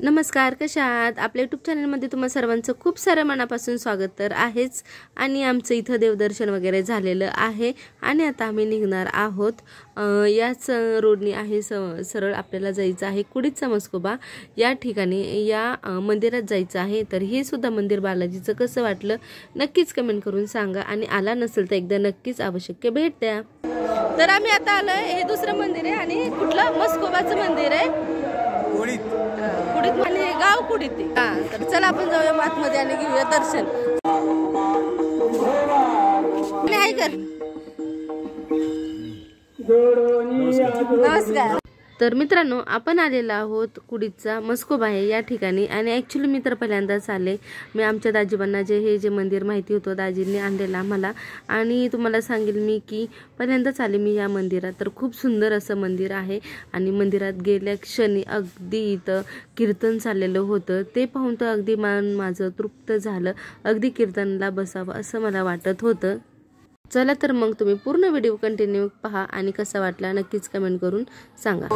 नमस्कार, कशा आहात? आपल्या यूट्यूब चॅनलमध्ये तुम्हा सर्वांचं खूप सारं मनापासून स्वागत तर आहेच। आणि आमचं इथं देवदर्शन वगैरे झालेलं आहे आणि आता आम्ही निघणार आहोत। याच रोडनी आहे सरळ आपल्याला जायचं आहे कुडीचा मस्कोबा या ठिकाणी या मंदिरात जायचं आहे। तर हे सुद्धा मंदिर बालाजीचं कसं वाटलं नक्कीच कमेंट करून सांगा आणि आला नसेल तर एकदा नक्कीच अवश्य भेट द्या। तर आम्ही आता आलोय, हे दुसरं मंदिर आहे आणि कुठलं मस्कोबाचं मंदिर आहे कुडीत म्हणजे गाव कुडीत आहे। तर चला आपण जाऊया आतमध्ये आणि घेऊया दर्शन। हाय कर नमस्कार। तर मित्रांनो आपण आलेलो आहोत कुडीचा मस्कोबा आहे या ठिकाणी आणि ॲक्च्युली मी तर पहिल्यांदाच आले। मी आमच्या दाजीबांना जे मंदिर माहिती होतं दाजींनी आणलेलं आम्हाला आणि तुम्हाला सांगेल मी की पहिल्यांदाच आले मी या मंदिरात। तर खूप सुंदर असं मंदिर आहे आणि मंदिरात गेल्या क्षणी अगदी इथं कीर्तन चाललेलं होतं ते पाहून तर अगदी मन माझं तृप्त झालं, अगदी कीर्तनला बसावं असं मला वाटत होतं। चला तर मग तुम्ही पूर्ण व्हिडिओ कंटिन्यू पहा आणि कसा वाटला नक्कीच कमेंट करून सांगा।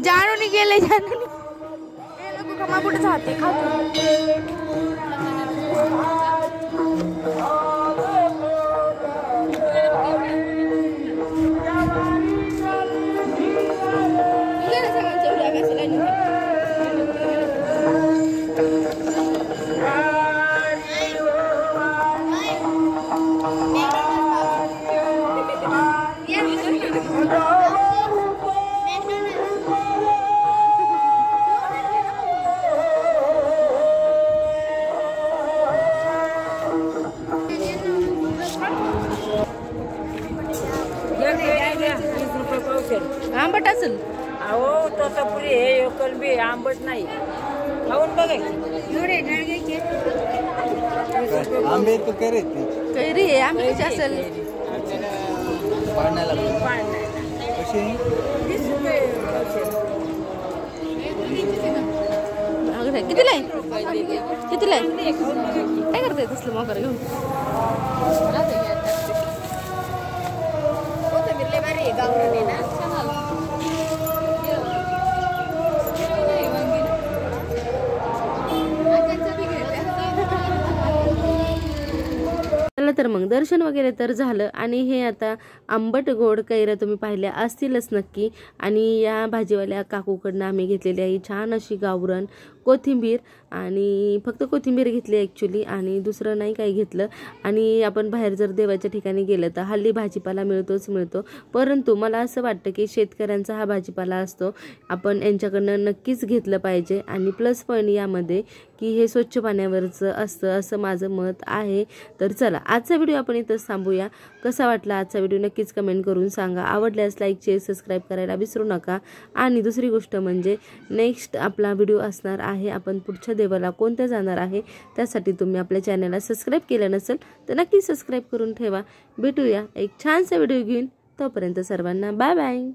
जानू गेले लोक कमा कुठे जाते आंबट असेल अहो तोतापुरी हे कलबी आंबट नाही खाऊन बघायची आंबे तो करे कैरी आहे आम्ही कशी असेल पाण्याला कशी कितीला आहे कितीला आहे काय करताय तसलं मोकर घेऊन चला तर मग दर्शन वगैरे तर झालं आणि हे आता आंबट गोड कैऱ्या तुम्ही पाहिल्या असतीलच नक्की आणि या भाजीवाल्या काकूकडनं आम्ही घेतलेली आहे छान अशी गावरण कोथिंबीर आणि फक्त कोथिंबीर घेतली ॲक्च्युली आणि दुसरं नाही काही घेतलं आणि आपण बाहेर जर देवाच्या ठिकाणी गेलं तर हल्ली भाजीपाला मिळतो परंतु मला असं वाटतं की शेतकऱ्यांचा हा भाजीपाला असतो आपण यांच्याकडनं नक्कीच घेतलं पाहिजे आणि प्लस पॉईंट यामध्ये की हे स्वच्छ पाण्यावरचं असतं असं माझं मत आहे. तर चला आजचा व्हिडिओ आपण इथंच थांबूया. कसा वाटला आजचा व्हिडिओ नक्कीच कमेंट करून सांगा. आवडल्यास लाईक शेअर सबस्क्राईब करायला विसरू नका. आणि दुसरी गोष्ट म्हणजे नेक्स्ट आपला व्हिडिओ असणार आहे आपण पुढच्या देवाला कोणत्या जाणार आहे त्यासाठी तुम्ही आपल्या चॅनलला सबस्क्राईब केलं नसेल तर नक्की सबस्क्राईब करून ठेवा. भेटूया एक छानसा व्हिडिओ घेऊन. तोपर्यंत सर्वांना बाय बाय.